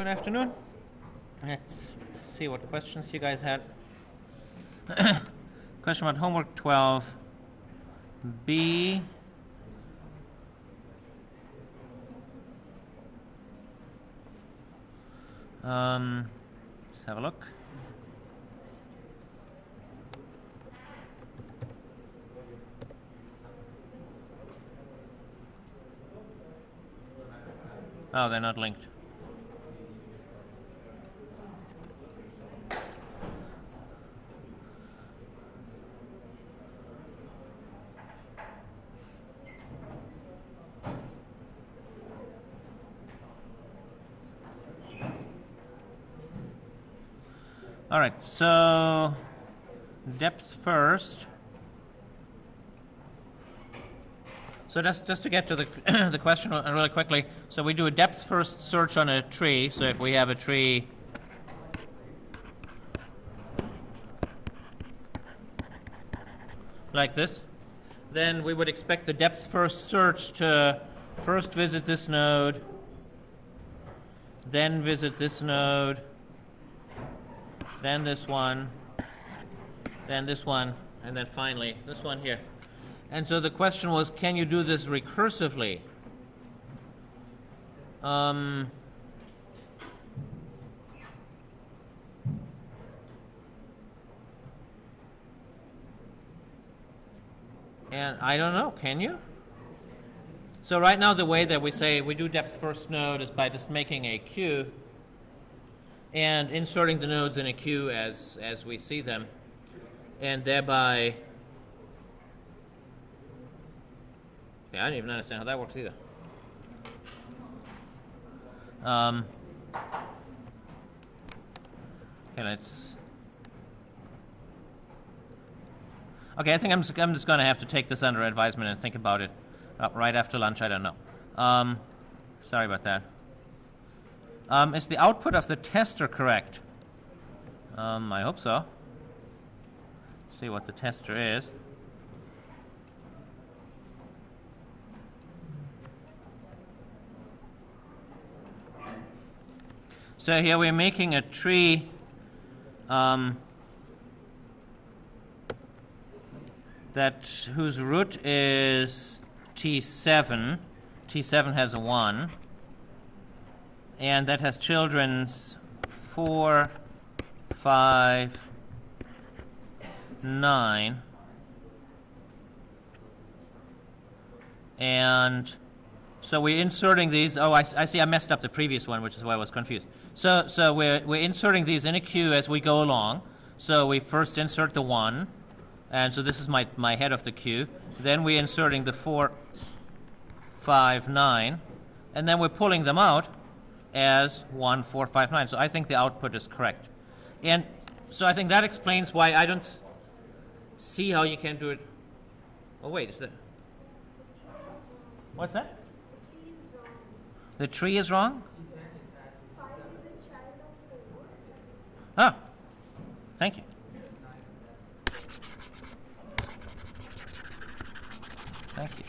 good afternoon. Let's see what questions you guys had. Question about homework 12B. Let's have a look. Oh, they're not linked. All right, so depth first. So just to get to the the question really quickly, so we do a depth first search on a tree. So if we have a tree like this, then we would expect the depth first search to first visit this node, then visit this node, then this one, then this one, and then finally this one here. And so the question was, can you do this recursively? And I don't know, can you? So right now the way that we say we do depth first node is by just making a queue and inserting the nodes in a queue as we see them, and thereby, yeah, I don't even understand how that works either. Okay, let's. Okay, I think I'm just going to have to take this under advisement and think about it right after lunch. I don't know. Sorry about that. Is the output of the tester correct? I hope so. Let's see what the tester is. So here we're making a tree whose root is T7. T7 has a 1. And that has children's 4, 5, 9. And so we're inserting these. Oh, I see I messed up the previous one, which is why I was confused. So we're inserting these in a queue as we go along. So we first insert the 1. And so this is my head of the queue. Then we're inserting the 4, 5, 9. And then we're pulling them out as 1, 4, 5, 9. So I think the output is correct. And so I think that explains why I don't see how you can do it. Oh, wait, is that? What's that? The tree is wrong? Ah, thank you. Thank you.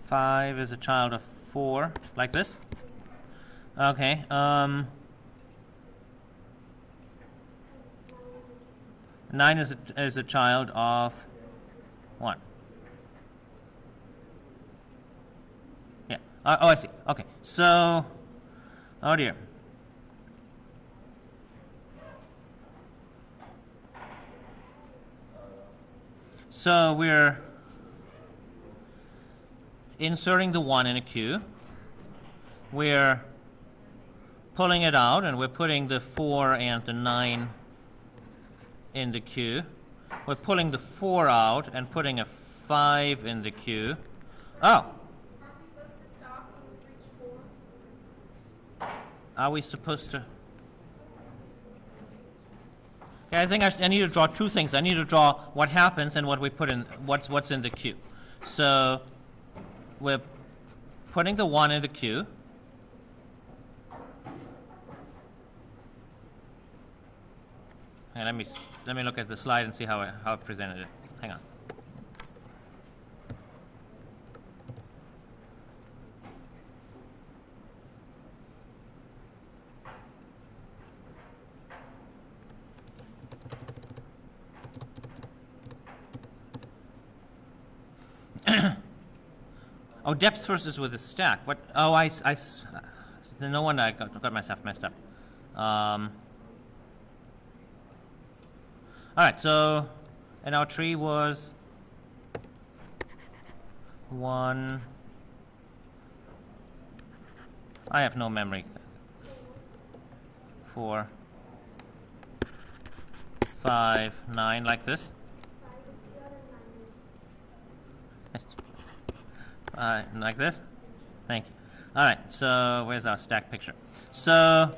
5 is a child of 4, like this. Okay. 9 is a child of 1. Yeah. Oh, I see. Okay. So, oh dear. So we're inserting the 1 in a queue. We're pulling it out, and we're putting the 4 and the 9 in the queue. We're pulling the 4 out and putting a 5 in the queue. Oh. Aren't we supposed to stop when we reach 4? Are we supposed to? Yeah, I think I need to draw two things. I need to draw what happens and what we put in, what's in the queue. So we're putting the 1 in the queue. And let me look at the slide and see how I presented it. Hang on. Oh, depth first is with the stack. What? Oh, no wonder I got myself messed up. All right, so, and our tree was 1. I have no memory. 4, 5, 9, like this. Like this? Thank you. All right, so where's our stack picture? So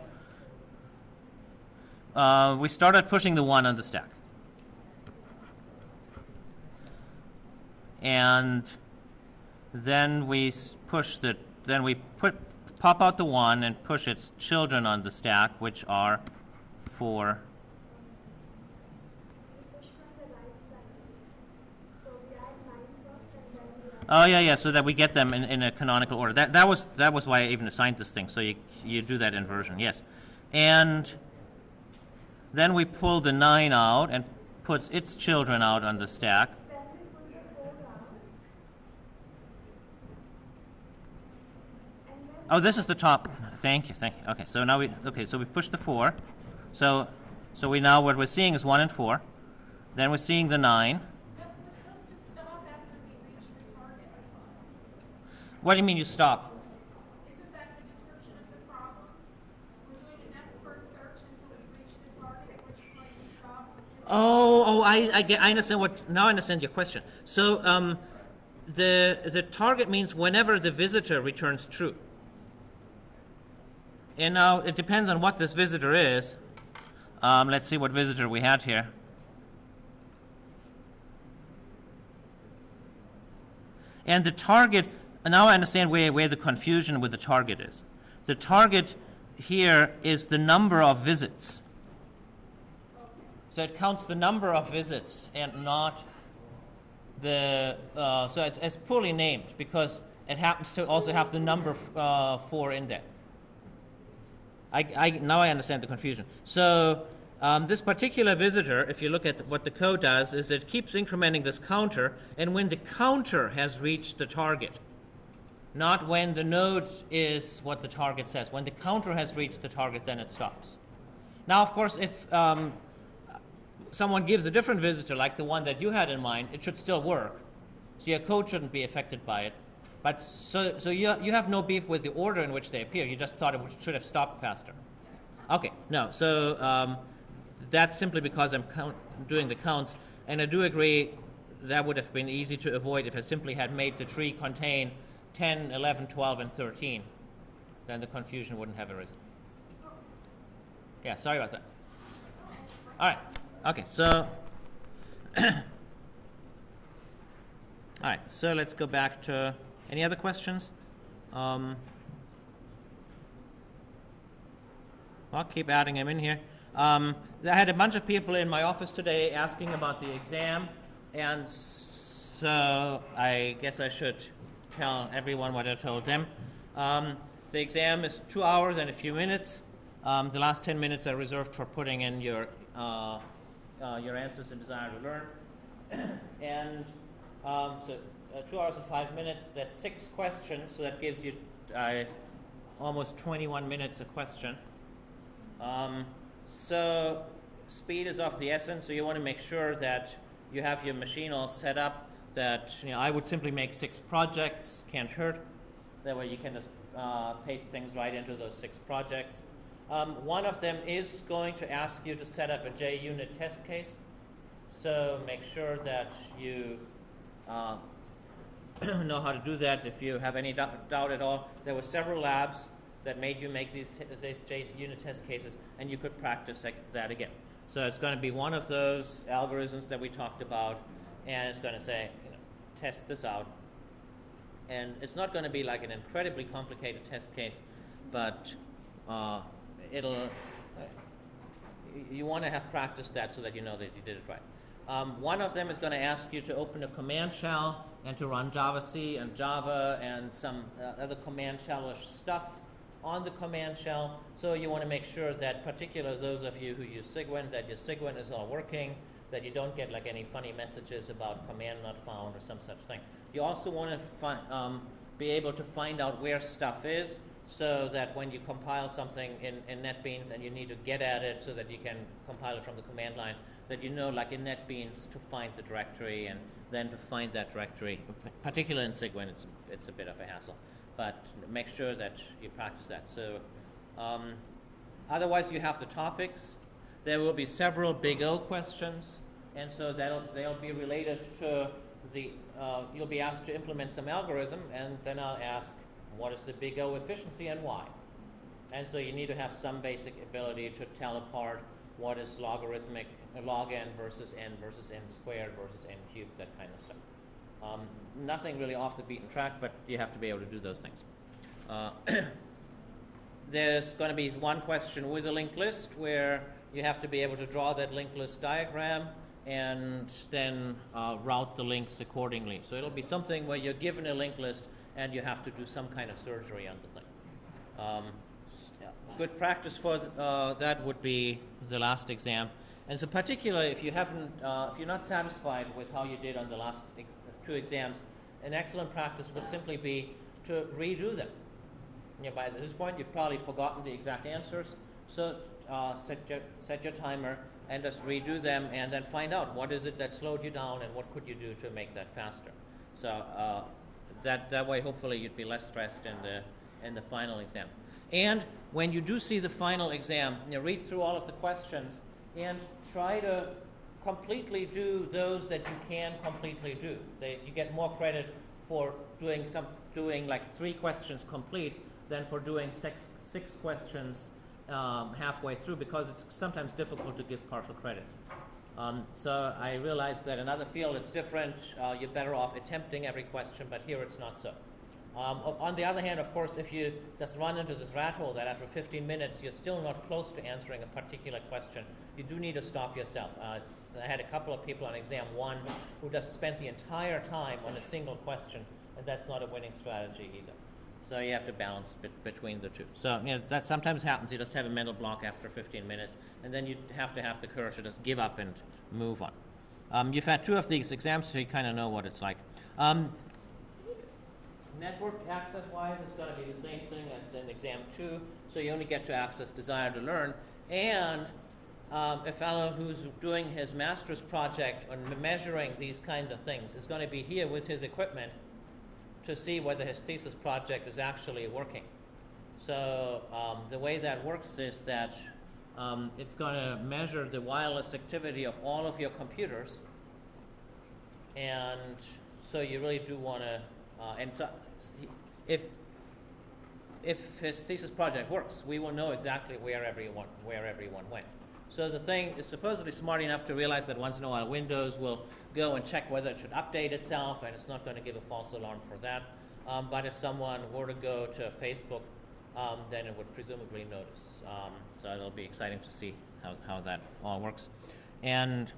we started pushing the 1 on the stack. And then we pop out the 1 and push its children on the stack, which are 4. Oh yeah, so that we get them in a canonical order. That was why I even assigned this thing. So you do that inversion, yes. And then we pull the 9 out and puts its children out on the stack. Oh, this is the top. Thank you. Okay, so now we push the 4. So what we're seeing is 1 and 4. Then we're seeing the 9. What do you mean you stop? Isn't that the description of the problem? We're doing a depth first search until we reach the target, at which point we stop. I understand now I understand your question. So the target means whenever the visitor returns true. And now it depends on what this visitor is. Let's see what visitor we had here. And the target, now I understand where the confusion with the target is. The target here is the number of visits. So it counts the number of visits and not the, so it's poorly named because it happens to also have the number 4 in there. Now I understand the confusion. So this particular visitor, if you look at what the code does, is it keeps incrementing this counter, and when the counter has reached the target, not when the node is what the target says. When the counter has reached the target, then it stops. Now, of course, if someone gives a different visitor, like the one that you had in mind, it should still work. So your code shouldn't be affected by it. But so you have no beef with the order in which they appear. You just thought it should have stopped faster. Okay, no. So that's simply because I'm doing the counts. And I do agree that would have been easy to avoid if I simply had made the tree contain 10, 11, 12, and 13. Then the confusion wouldn't have arisen. Yeah, sorry about that. All right. Okay, so all right. So let's go back to any other questions? I'll keep adding them in here. I had a bunch of people in my office today asking about the exam, and so I guess I should tell everyone what I told them. The exam is 2 hours and a few minutes. The last 10 minutes are reserved for putting in your answers and desire to learn. And so 2 hours and 5 minutes. There's 6 questions, so that gives you almost 21 minutes a question. So speed is of the essence, so you want to make sure that you have your machine all set up, that I would simply make 6 projects, can't hurt. That way you can just paste things right into those 6 projects. One of them is going to ask you to set up a JUnit test case, so make sure that you know how to do that. If you have any doubt at all, there were several labs that made you make these JUnit test cases, and you could practice that again. So it's going to be one of those algorithms that we talked about, and it's going to say, test this out. And it's not going to be like an incredibly complicated test case, but you want to have practiced that so that you know that you did it right. One of them is going to ask you to open a command shell and to run Javac and Java and some other command shell-ish stuff on the command shell. So you want to make sure that, particularly those of you who use Cygwin, that your Cygwin is all working, that you don't get like any funny messages about command not found or some such thing. You also want to be able to find out where stuff is, so that when you compile something in NetBeans and you need to get at it so that you can compile it from the command line, that you know, like in NetBeans, to find the directory and then to find that directory, particularly in Cygwin, it's a bit of a hassle. But make sure that you practice that. So otherwise, you have the topics. There will be several big O questions, and so they'll be related to the, you'll be asked to implement some algorithm, and then I'll ask, what is the big O efficiency and why? And so you need to have some basic ability to tell apart what is logarithmic, log n versus n squared versus n cubed, that kind of stuff. Nothing really off the beaten track, but you have to be able to do those things. There's going to be one question with a linked list where you have to be able to draw that linked list diagram and then route the links accordingly. So it'll be something where you're given a linked list and you have to do some kind of surgery on the thing. Good practice for that would be the last exam. And so particularly if you haven't, if you're not satisfied with how you did on the last two exams, an excellent practice would simply be to redo them. By this point, you've probably forgotten the exact answers. So set your timer and just redo them, and then find out what is it that slowed you down and what could you do to make that faster. So that way, hopefully, you'd be less stressed in the final exam. And when you do see the final exam, read through all of the questions and try to completely do those that you can completely do. You get more credit for doing like 3 questions complete than for doing six questions halfway through, because it's sometimes difficult to give partial credit. So I realize that in other fields it's different. You're better off attempting every question, but here it's not so. On the other hand, of course, if you just run into this rat hole that after 15 minutes you're still not close to answering a particular question, you do need to stop yourself. I had a couple of people on exam 1 who just spent the entire time on a single question, and that's not a winning strategy either. So you have to balance between the two. So that sometimes happens. You just have a mental block after 15 minutes, and then you have to have the courage to just give up and move on. You've had 2 of these exams, so you kind of know what it's like. Network access-wise, it's going to be the same thing as in exam 2, so you only get to access desire to learn. And a fellow who's doing his master's project on measuring these kinds of things is going to be here with his equipment to see whether his thesis project is actually working. So the way that works is that it's going to measure the wireless activity of all of your computers, and so you really do want to, and so if his thesis project works, we will know exactly where everyone went. So the thing is supposedly smart enough to realize that once in a while Windows will go and check whether it should update itself, and it's not going to give a false alarm for that. But if someone were to go to Facebook, then it would presumably notice. So it'll be exciting to see how that all works. And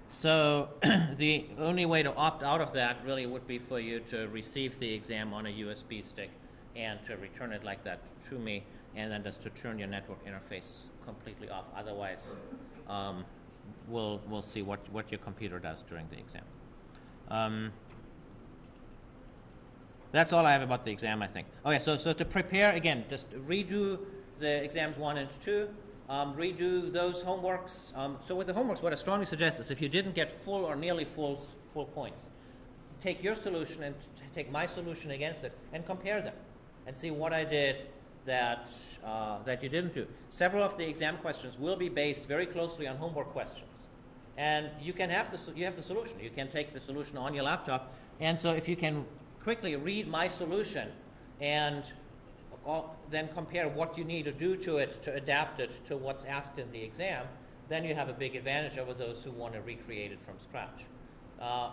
so the only way to opt out of that really would be for you to receive the exam on a USB stick and to return it like that to me, and then just to turn your network interface completely off. Otherwise, we'll see what your computer does during the exam. That's all I have about the exam, I think. Okay, so to prepare, again, just redo the exams 1 and 2. Redo those homeworks. So with the homeworks, what I strongly suggest is if you didn't get full or nearly full points, take your solution and take my solution against it and compare them and see what I did that you didn't do. Several of the exam questions will be based very closely on homework questions. And you have the solution. You can take the solution on your laptop. And so if you can quickly read my solution and then compare what you need to do to it to adapt it to what's asked in the exam, then you have a big advantage over those who want to recreate it from scratch.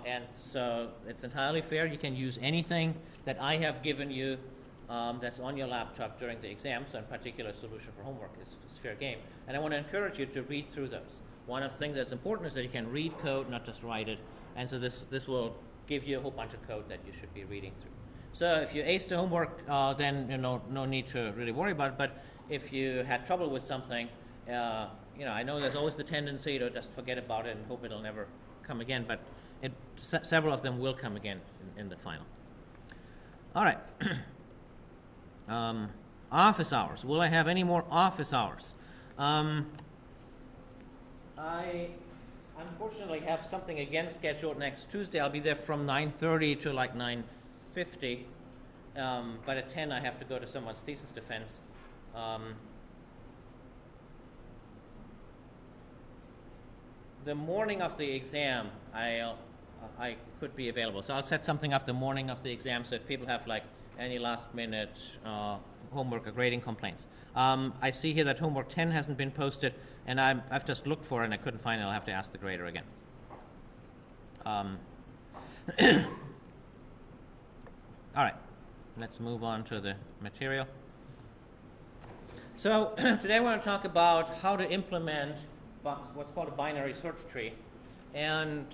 And so it's entirely fair. You can use anything that I have given you that's on your laptop during the exam. So in particular, solution for homework is fair game. And I want to encourage you to read through those. One of the things that's important is that you can read code, not just write it. And so this will give you a whole bunch of code that you should be reading through. So if you aced the homework, then no need to really worry about it. But if you had trouble with something, I know there's always the tendency to just forget about it and hope it'll never come again. But several of them will come again in the final. All right. Office hours. Will I have any more office hours? I unfortunately have something again scheduled next Tuesday. I'll be there from 9:30 to like 9:50. But at 10 I have to go to someone's thesis defense. The morning of the exam, I could be available. So I'll set something up the morning of the exam, so if people have like any last-minute homework or grading complaints. I see here that homework 10 hasn't been posted, and I've just looked for it and I couldn't find it. I'll have to ask the grader again. All right, let's move on to the material. So today I want to talk about how to implement what's called a binary search tree. And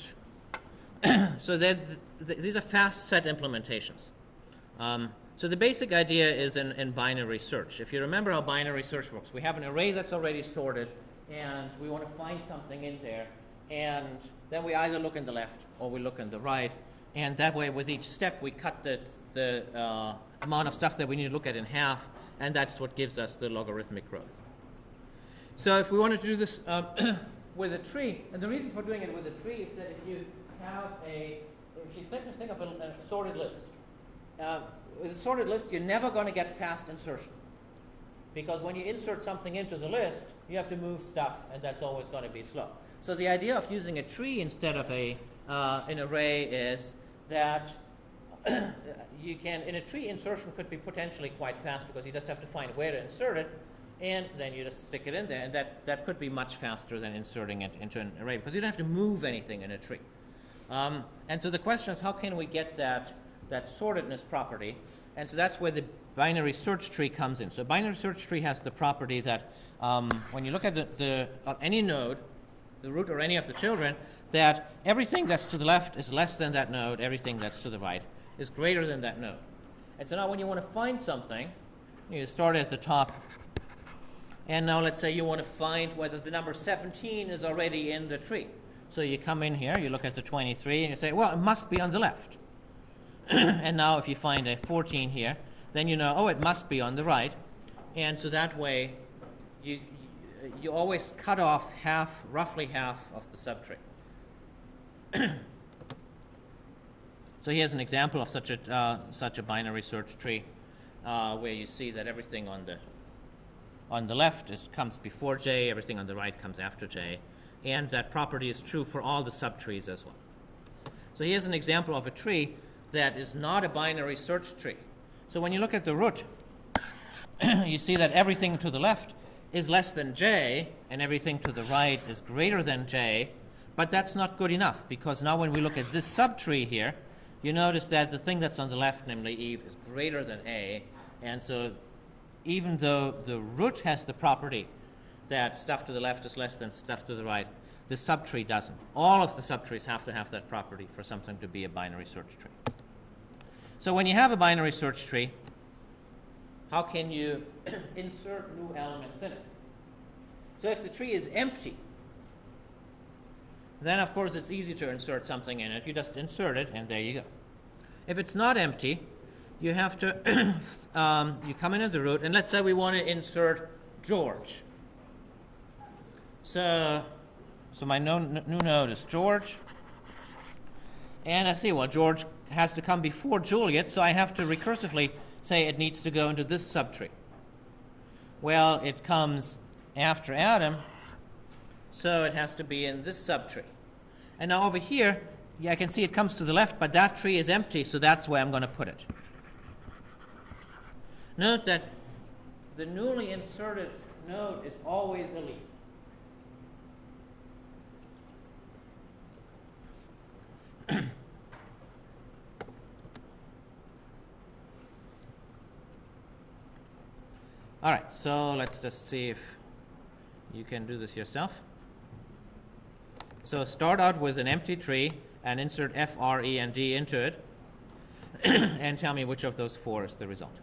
so these are fast set implementations. So the basic idea is in binary search. If you remember how binary search works, we have an array that's already sorted, and we want to find something in there, and then we either look in the left or we look in the right, and that way with each step we cut the amount of stuff that we need to look at in half, and that's what gives us the logarithmic growth. So if we wanted to do this with a tree, and the reason for doing it with a tree is that if you think of a sorted list, with a sorted list, you're never going to get fast insertion. Because when you insert something into the list, you have to move stuff, and that's always going to be slow. So the idea of using a tree instead of an array is that you can, in a tree, insertion could be potentially quite fast because you just have to find where to insert it, and then you just stick it in there, and that could be much faster than inserting it into an array because you don't have to move anything in a tree. And so the question is, how can we get that sortedness property? And so that's where the binary search tree comes in. So a binary search tree has the property that when you look at any node, the root or any of the children, that everything that's to the left is less than that node, everything that's to the right is greater than that node. And so now when you want to find something, you start at the top, and now let's say you want to find whether the number 17 is already in the tree. So you come in here, you look at the 23, and you say, well, it must be on the left. And now if you find a 14 here, then you know, oh, it must be on the right. And so that way, you always cut off roughly half of the subtree. So here's an example of such a binary search tree, where you see that everything on the left comes before J, everything on the right comes after J, and that property is true for all the subtrees as well. So here's an example of a tree that is not a binary search tree. So when you look at the root, you see that everything to the left is less than J, and everything to the right is greater than J, but that's not good enough, because now when we look at this subtree here, you notice that the thing that's on the left, namely Eve, is greater than A, and so even though the root has the property that stuff to the left is less than stuff to the right, the subtree doesn't. All of the subtrees have to have that property for something to be a binary search tree. So when you have a binary search tree, how can you insert new elements in it? So if the tree is empty, then of course it's easy to insert something in it. You just insert it, and there you go. If it's not empty, you have to, you come in at the root, and let's say we want to insert George. So my new node is George. And I see, well, George has to come before Juliet, so I have to recursively say it needs to go into this subtree. Well, it comes after Adam, so it has to be in this subtree. And now over here, yeah, I can see it comes to the left, but that tree is empty, so that's where I'm going to put it. Note that the newly inserted node is always a leaf. All right, so let's just see if you can do this yourself. So start out with an empty tree and insert F, R, E, and D into it, and tell me which of those four is the result.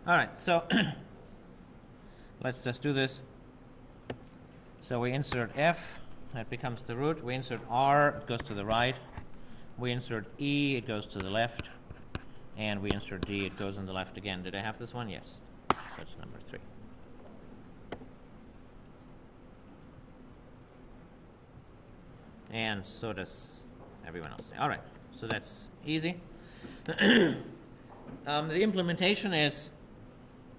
All right, so let's just do this. So we insert f, that becomes the root. We insert r, it goes to the right. We insert e, it goes to the left. And we insert d, it goes on the left again. Did I have this one? Yes. So it's number 3. And so does everyone else. All right, so that's easy. The implementation is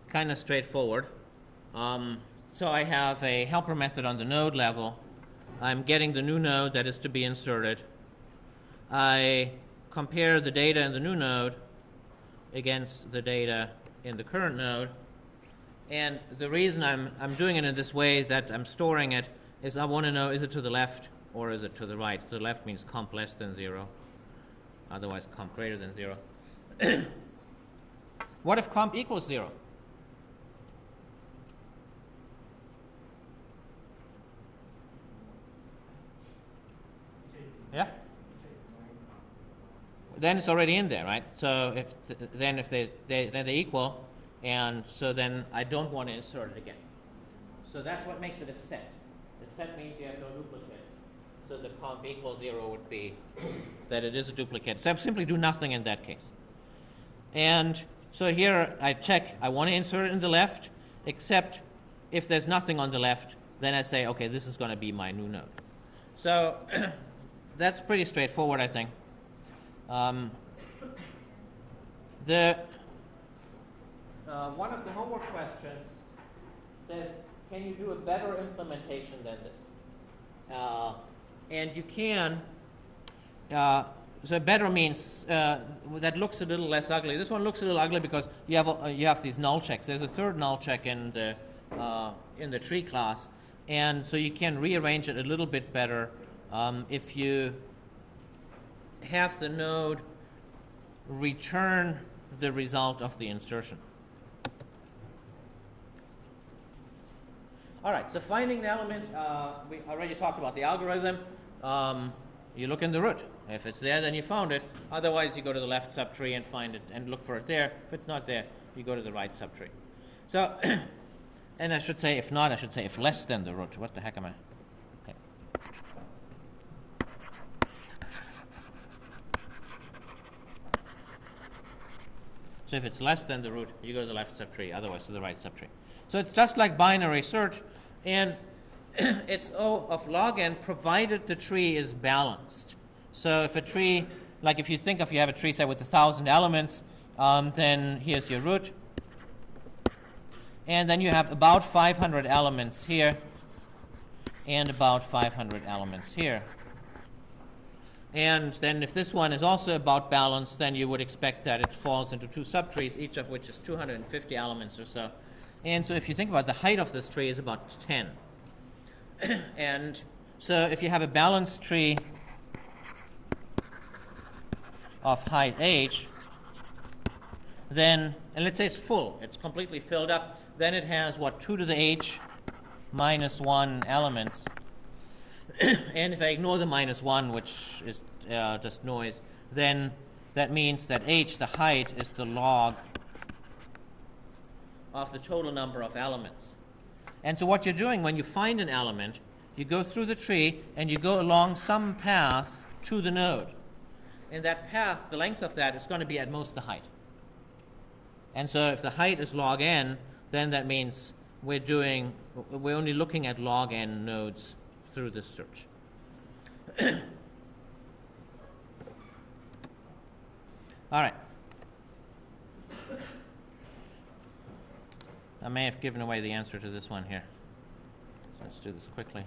kind of straightforward. So I have a helper method on the node level. I'm getting the new node that is to be inserted. I compare the data in the new node against the data in the current node. And the reason I'm doing it in this way, that I'm storing it, is I want to know, is it to the left or is it to the right? To the left means comp less than 0. Otherwise, comp greater than 0. What if comp equals 0? Yeah? Then it's already in there, right? So if then they equal, and so then I don't want to insert it again. So that's what makes it a set. A set means you have no duplicates. So the comp equals 0 would be that it is a duplicate. So I simply do nothing in that case. And so here I check, I want to insert it in the left, except if there's nothing on the left, then I say, okay, this is going to be my new node. So that's pretty straightforward, I think. One of the homework questions says, can you do a better implementation than this? And you can. So better means that looks a little less ugly. This one looks a little ugly because you have these null checks. There's a third null check in the tree class, and so you can rearrange it a little bit better if you have the node return the result of the insertion. All right, so finding the element, we already talked about the algorithm. You look in the root. If it's there, then you found it. Otherwise, you go to the left subtree and find it and look for it there. If it's not there, you go to the right subtree. So, and I should say, if not, I should say if less than the root. What the heck am I? Okay. So if it's less than the root, you go to the left subtree. Otherwise, to the right subtree. So it's just like binary search, and it's O of log n provided the tree is balanced. So if a tree, like if you think of you have a tree set with 1,000 elements, then here's your root. And then you have about 500 elements here. and about 500 elements here. And then if this one is also about balance, then you would expect that it falls into two subtrees, each of which is 250 elements or so. And so if you think about the height of this tree is about 10. And so if you have a balanced tree of height h, then, and let's say it's full, it's completely filled up, then it has, what, 2 to the h minus 1 elements. And if I ignore the minus 1, which is just noise, then that means that h, the height, is the log of the total number of elements. And so what you're doing when you find an element, you go through the tree and you go along some path to the node. And that path, the length of that is going to be at most the height. And so if the height is log n, then that means we're only looking at log n nodes through this search. All right. I may have given away the answer to this one here. So let's do this quickly.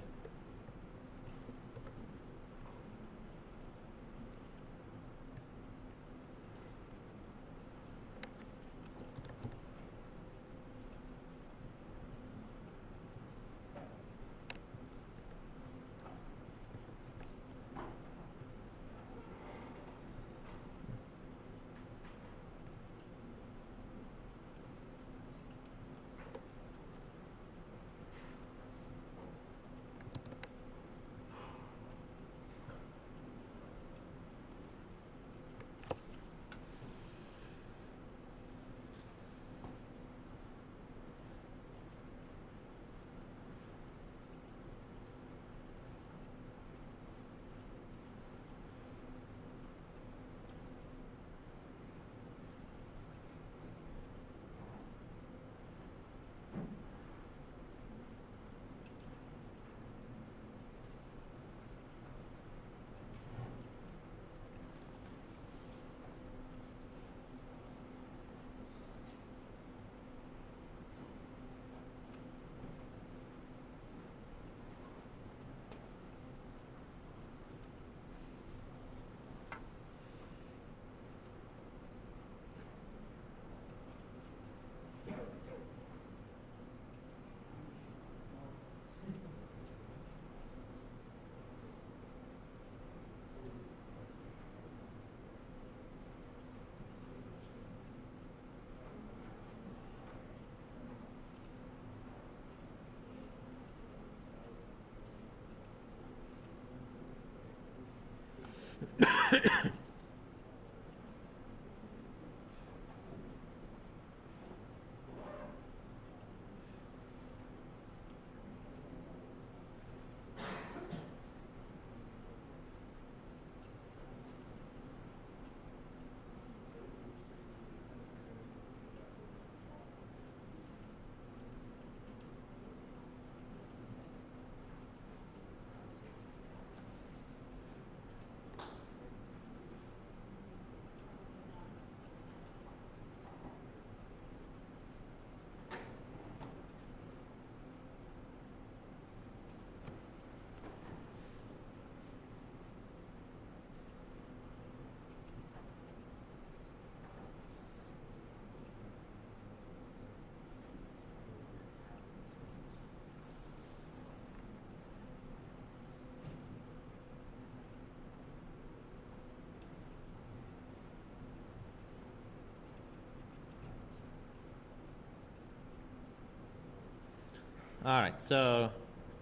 All right, so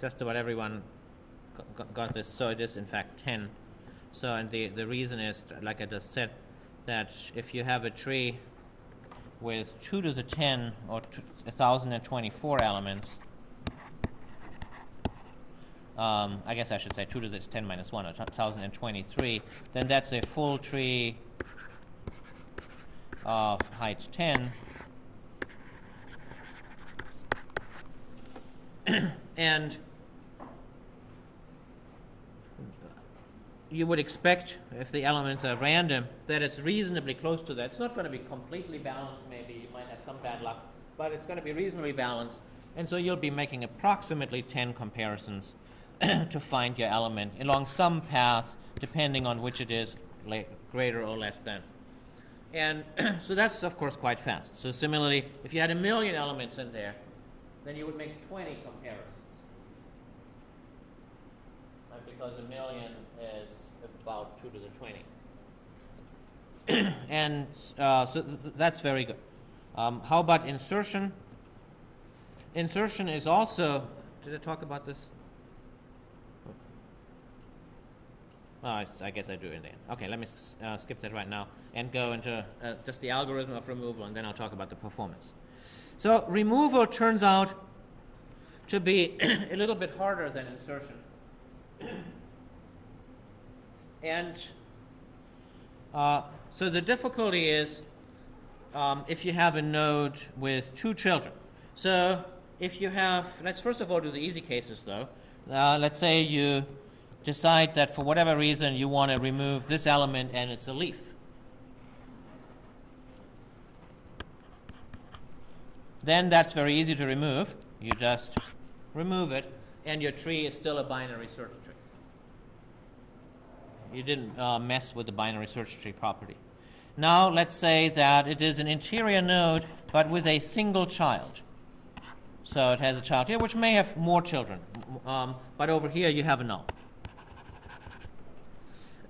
just about everyone got this. So it is, in fact, 10. So, and the reason is, like I just said, that if you have a tree with 2 to the 10 or 1,024 elements, I guess I should say 2 to the 10 minus 1, or 1,023, then that's a full tree of height 10. And you would expect, if the elements are random, that it's reasonably close to that. It's not going to be completely balanced, maybe. You might have some bad luck, but it's going to be reasonably balanced. And so you'll be making approximately 10 comparisons to find your element along some path, depending on which it is, greater or less than. And so that's, of course, quite fast. So similarly, if you had 1,000,000 elements in there, then you would make 20 comparisons. Right? Because 1,000,000 is about 2 to the 20. And so that's very good. How about insertion? Insertion is also, did I talk about this? Oh, I guess I do in the end. Okay, let me skip that right now and go into just the algorithm of removal, and then I'll talk about the performance. So removal turns out to be a little bit harder than insertion. And so the difficulty is if you have a node with 2 children. So if you have, let's first of all do the easy cases though. Let's say you decide that for whatever reason you want to remove this element and it's a leaf. Then that's very easy to remove. You just remove it and your tree is still a binary search tree. You didn't mess with the binary search tree property. Now let's say that it is an interior node but with a single child. So it has a child here which may have more children, but over here you have a null.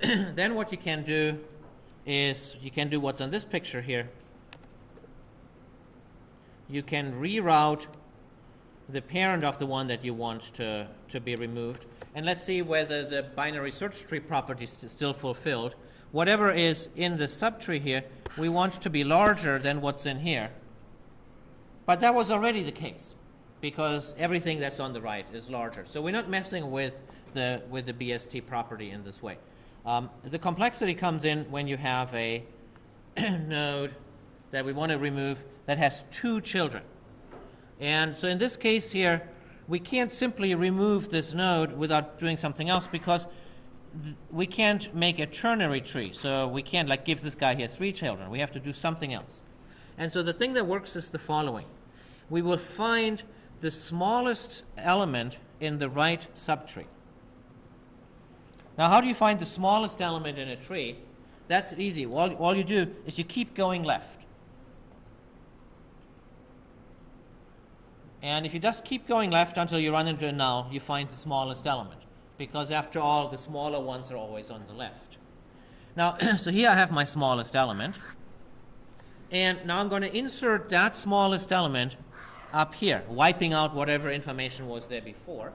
Then what you can do is you can do what's on this picture here. You can reroute the parent of the one that you want to be removed. And let's see whether the binary search tree property is still fulfilled. Whatever is in the subtree here, we want to be larger than what's in here. But that was already the case, because everything that's on the right is larger. So we're not messing with the BST property in this way. The complexity comes in when you have a node that we want to remove that has 2 children. And so in this case here, we can't simply remove this node without doing something else, because we can't make a ternary tree. So we can't like give this guy here 3 children. We have to do something else. And so the thing that works is the following. We will find the smallest element in the right subtree. Now, how do you find the smallest element in a tree? That's easy. All you do is you keep going left. And if you just keep going left until you run into a null, you find the smallest element. Because after all, the smaller ones are always on the left. Now, so here I have my smallest element. And now I'm going to insert that smallest element up here, wiping out whatever information was there before.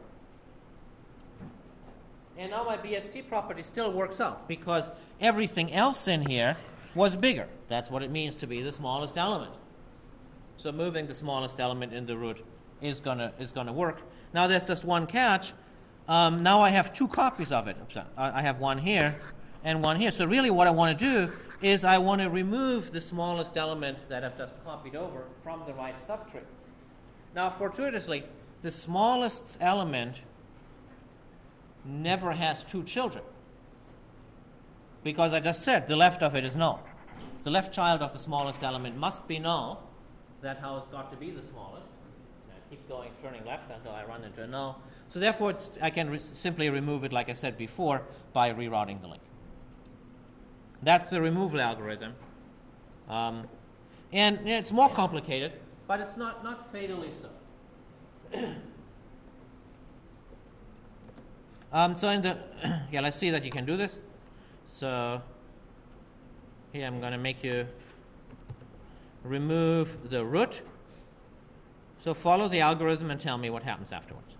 And now my BST property still works out, because everything else in here was bigger. That's what it means to be the smallest element. So moving the smallest element in the root is gonna work. Now there's just one catch. Now I have 2 copies of it. I have one here and one here. So really what I want to do is I want to remove the smallest element that I've just copied over from the right subtree. Now fortuitously, the smallest element never has 2 children, because I just said the left of it is null. The left child of the smallest element must be null. That's how it's got to be the smallest. And I keep going, turning left until I run into a null. So therefore, I can simply remove it, like I said before, by rerouting the link. That's the removal algorithm. And it's more complicated, but it's not fatally so. So in the, yeah, let's see that you can do this. So here I'm going to make you remove the root. So follow the algorithm and tell me what happens afterwards.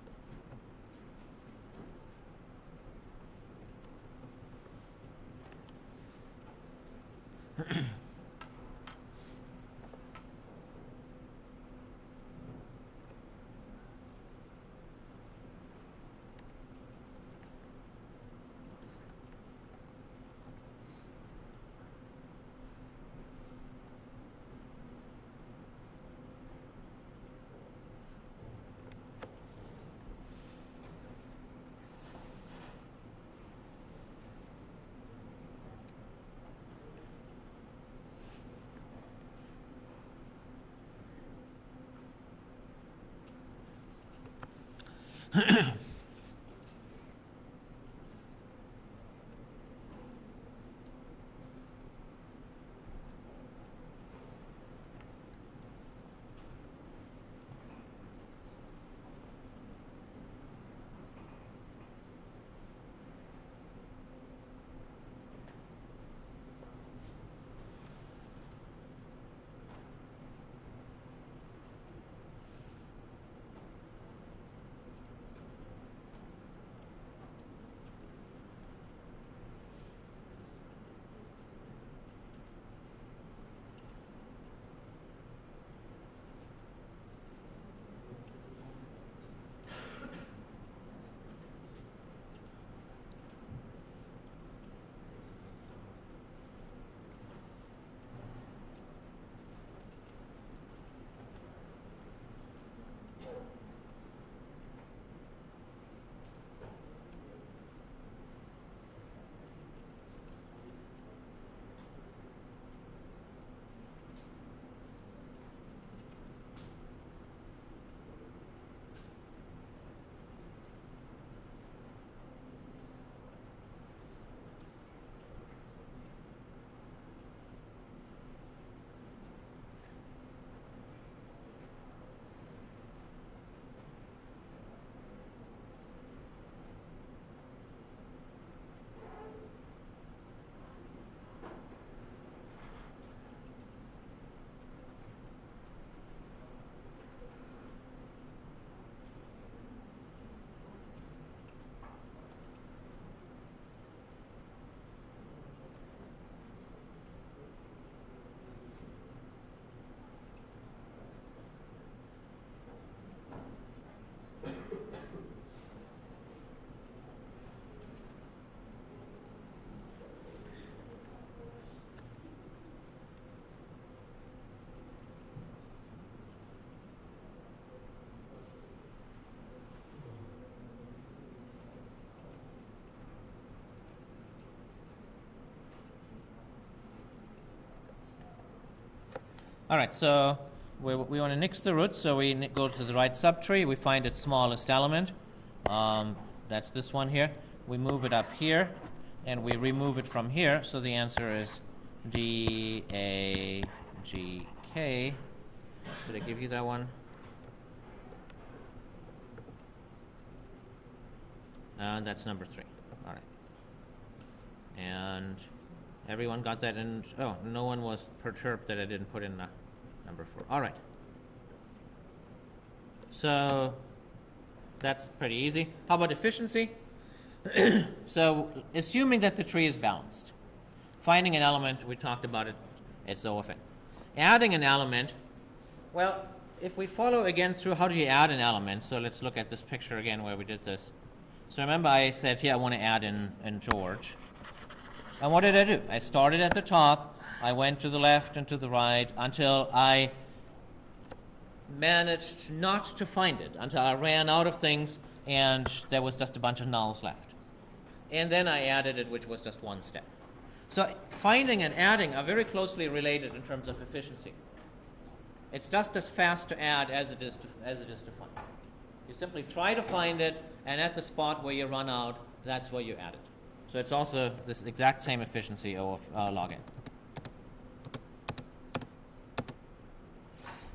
All right, so we want to nix the root, so we go to the right subtree. We find its smallest element. That's this one here. We move it up here, and we remove it from here. So the answer is D, A, G, K. Did I give you that one? That's number 3. All right. And everyone got that in? Oh, no one was perturbed that I didn't put in number 4. All right. So that's pretty easy. How about efficiency? So assuming that the tree is balanced, finding an element, we talked about it, it's O of n. Adding an element, well, if we follow again through how do you add an element, so let's look at this picture again where we did this. So remember I said here I want to add in George. And what did I do? I started at the top, I went to the left and to the right until I managed not to find it, until I ran out of things and there was just a bunch of nulls left. And then I added it, which was just one step. So finding and adding are very closely related in terms of efficiency. It's just as fast to add as it is to find. You simply try to find it, and at the spot where you run out, that's where you add it. So it's also this exact same efficiency O of log n.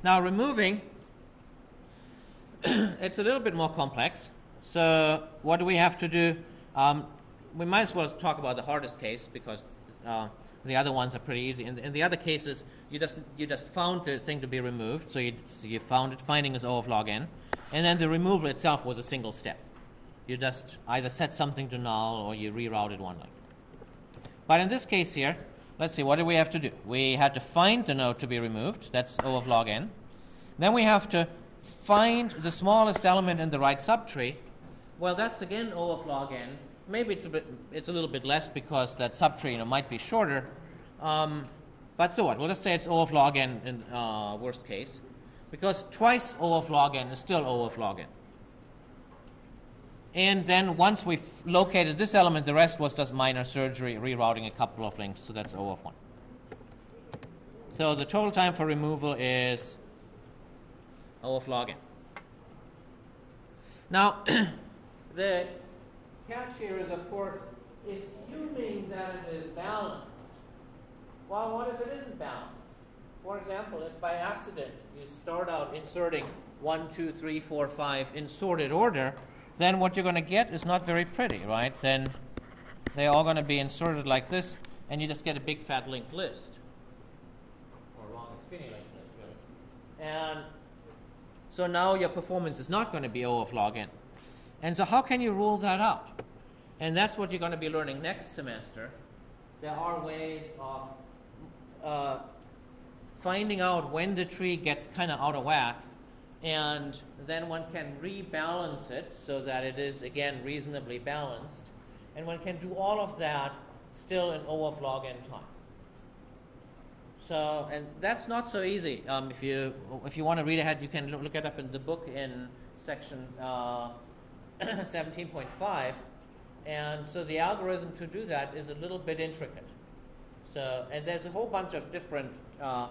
Now removing, it's a little bit more complex. So what do we have to do? We might as well talk about the hardest case because the other ones are pretty easy. In the other cases, you just found the thing to be removed, so you found it. Finding is O of log n, and then the removal itself was a single step. You just either set something to null or you rerouted one line. But in this case here, let's see, what do we have to do? We had to find the node to be removed. That's O of log n. Then we have to find the smallest element in the right subtree. Well, that's again O of log n. Maybe it's a little bit less because that subtree might be shorter. But so what? We'll just say it's O of log n in worst case, because twice O of log n is still O of log n. And then once we've located this element, the rest was just minor surgery, rerouting a couple of links, so that's O of 1. So the total time for removal is O of log n. Now, the catch here is, of course, assuming that it is balanced. Well, what if it isn't balanced? For example, if by accident you start out inserting 1, 2, 3, 4, 5 in sorted order, then what you're going to get is not very pretty, right? Then they're all going to be inserted like this, and you just get a big fat linked list. Or long and skinny linked list, really. And so now your performance is not going to be O of log n. And so how can you rule that out? And that's what you're going to be learning next semester. There are ways of finding out when the tree gets kind of out of whack, and then one can rebalance it so that it is, again, reasonably balanced. And one can do all of that still in O of log n time. So, and that's not so easy. If you want to read ahead, you can look it up in the book in section 17.5. And so the algorithm to do that is a little bit intricate. So, and there's a whole bunch of different kind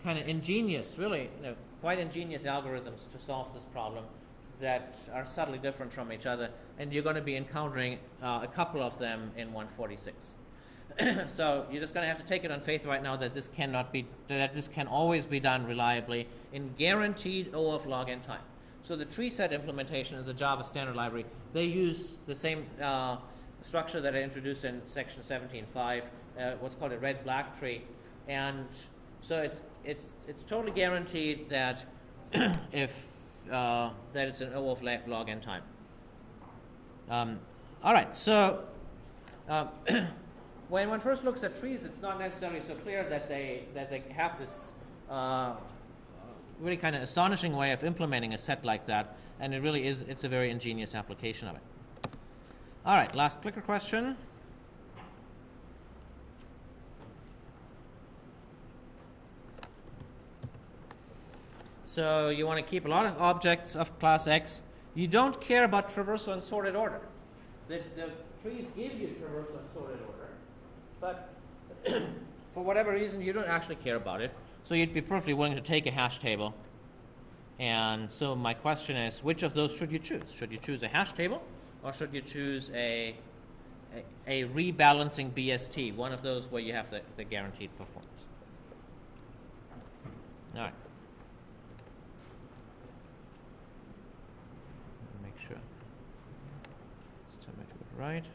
of ingenious, really, quite ingenious algorithms to solve this problem that are subtly different from each other. And you're going to be encountering a couple of them in 146. So you're just going to have to take it on faith right now that this can always be done reliably in guaranteed O of log n time. So the tree set implementation of the Java standard library, they use the same structure that I introduced in section 17.5, what's called a red-black tree, and so it's totally guaranteed that if that it's an O of log n time. All right, so when one first looks at trees, it's not necessarily so clear that they have this really kind of astonishing way of implementing a set like that, and it really is, it's a very ingenious application of it. All right, last clicker question. So you want to keep a lot of objects of class X. You don't care about traversal and sorted order. The trees give you traversal and sorted order, but for whatever reason, you don't actually care about it. So you'd be perfectly willing to take a hash table. And so my question is, which of those should you choose? Should you choose a hash table, or should you choose a rebalancing BST, one of those where you have the guaranteed performance? All right. Make sure. Let's tell me to it right.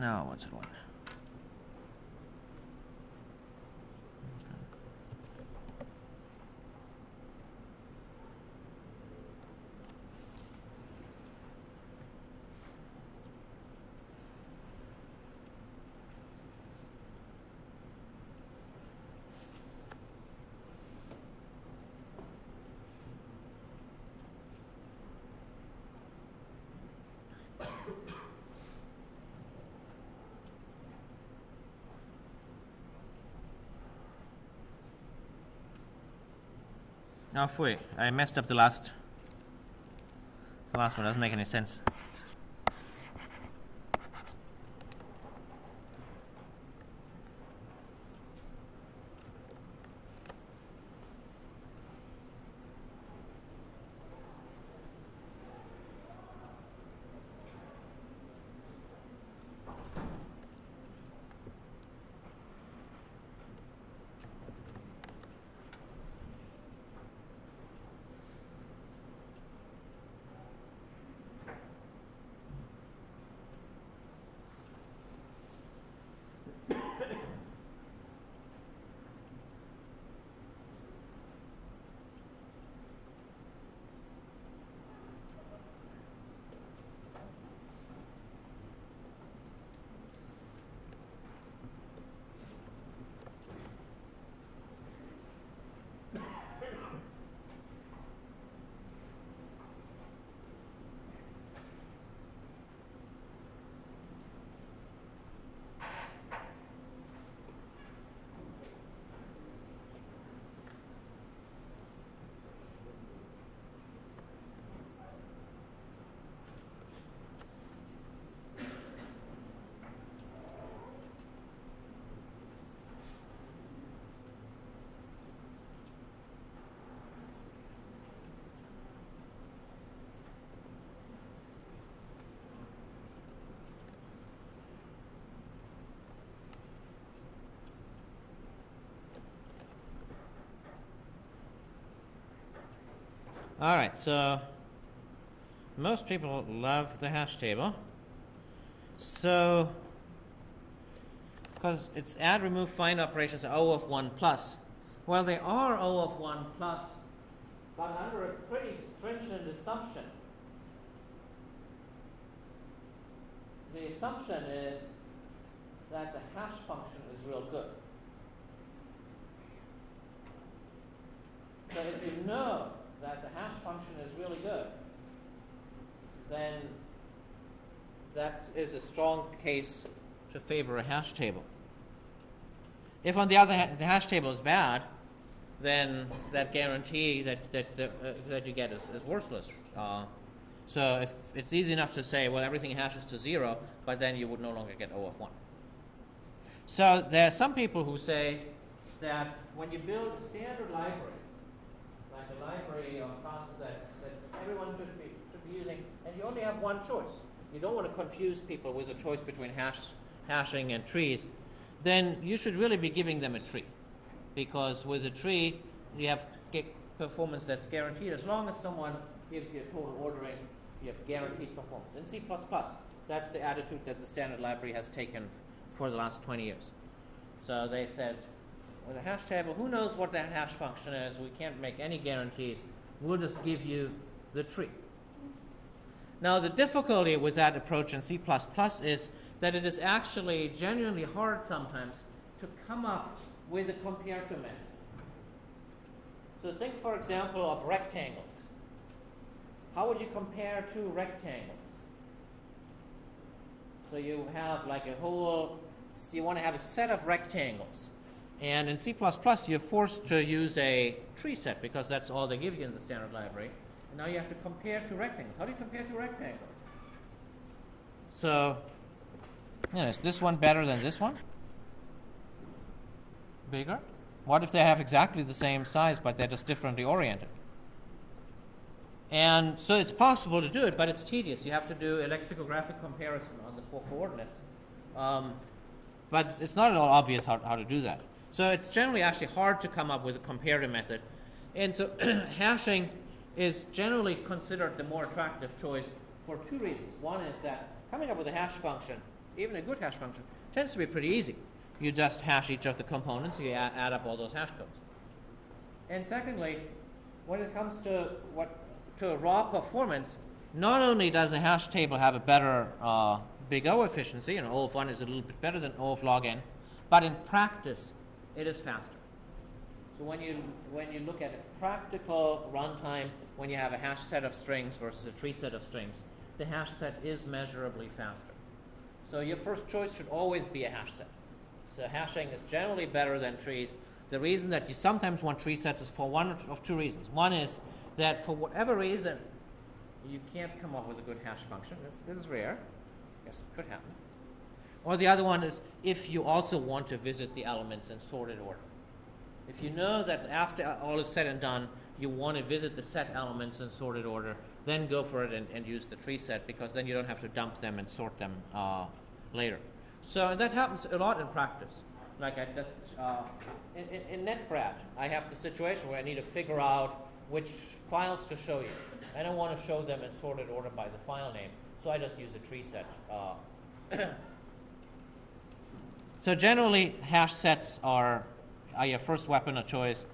No, what's it one? Oh, phew, I messed up the last one. Doesn't make any sense. All right, so most people love the hash table. So, because it's add, remove, find operations are O of 1 plus. Well, they are O of 1 plus, but under a pretty stringent assumption. The assumption is that the hash function is real good. So if you know that the hash function is really good, then that is a strong case to favor a hash table. If, on the other hand, the hash table is bad, then that guarantee that you get is worthless. So if it's easy enough to say, well, everything hashes to 0, but then you would no longer get O of 1. So there are some people who say that when you build a standard library, like a library of classes that everyone should be using, and you only have one choice. You don't want to confuse people with a choice between hashing and trees. Then you should really be giving them a tree, because with a tree you have performance that's guaranteed. As long as someone gives you a total ordering, you have guaranteed performance. In C++, that's the attitude that the standard library has taken for the last 20 years. So they said, with a hash table, who knows what that hash function is? We can't make any guarantees. We'll just give you the tree. Now, the difficulty with that approach in C++ is that it is actually genuinely hard sometimes to come up with a compare to method. So think, for example, of rectangles. how would you compare two rectangles? So you have like a whole, so you want to have a set of rectangles. And in C++, you're forced to use a tree set because that's all they give you in the standard library. And now you have to compare two rectangles. How do you compare two rectangles? So, is this one better than this one? Bigger? What if they have exactly the same size, but they're just differently oriented? And so it's possible to do it, but it's tedious. You have to do a lexicographic comparison on the 4 coordinates. But it's not at all obvious how to do that. So it's generally actually hard to come up with a comparative method. And so hashing is generally considered the more attractive choice for 2 reasons. One is that coming up with a hash function, even a good hash function, tends to be pretty easy. You just hash each of the components, you add up all those hash codes. And secondly, when it comes to raw performance, not only does a hash table have a better big O efficiency, and O of 1 is a little bit better than O of log n, but in practice, it is faster. So when you look at a practical runtime, when you have a hash set of strings versus a tree set of strings, the hash set is measurably faster. So your first choice should always be a hash set. So hashing is generally better than trees. The reason that you sometimes want tree sets is for one of 2 reasons. One is that for whatever reason, you can't come up with a good hash function. This is rare. Yes, it could happen. Or the other one is if you also want to visit the elements in sorted order. If you know that after all is said and done, you want to visit the set elements in sorted order, then go for it and use the tree set, because then you don't have to dump them and sort them later. So that happens a lot in practice. Like I just in NetBrat, I have the situation where I need to figure out which files to show you. I don't want to show them in sorted order by the file name, so I just use a tree set. So generally, hash sets are your first weapon of choice.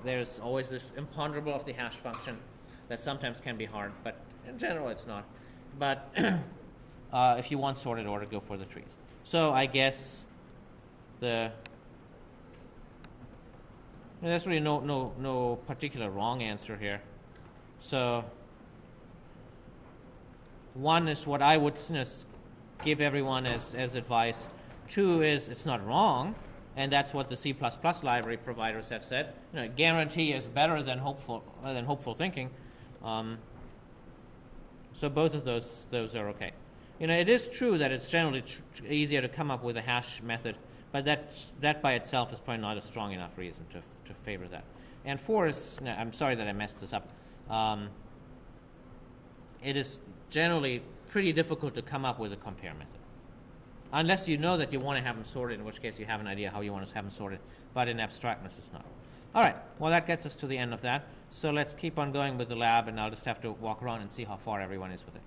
There's always this imponderable of the hash function that sometimes can be hard, but in general it's not. But if you want sorted order, go for the trees. So I guess there's really no particular wrong answer here. So 1 is what I would give everyone as advice. 2 is it's not wrong, and that's what the C++ library providers have said. Guarantee is better than hopeful thinking. So both of those are okay. It is true that it's generally easier to come up with a hash method, but that by itself is probably not a strong enough reason to favor that. And 4 is, I'm sorry that I messed this up. It is generally pretty difficult to come up with a compare method. Unless you know that you want to have them sorted, in which case you have an idea how you want to have them sorted. But in abstractness, it's not. All right, well, that gets us to the end of that. So let's keep on going with the lab, and I'll just have to walk around and see how far everyone is with it.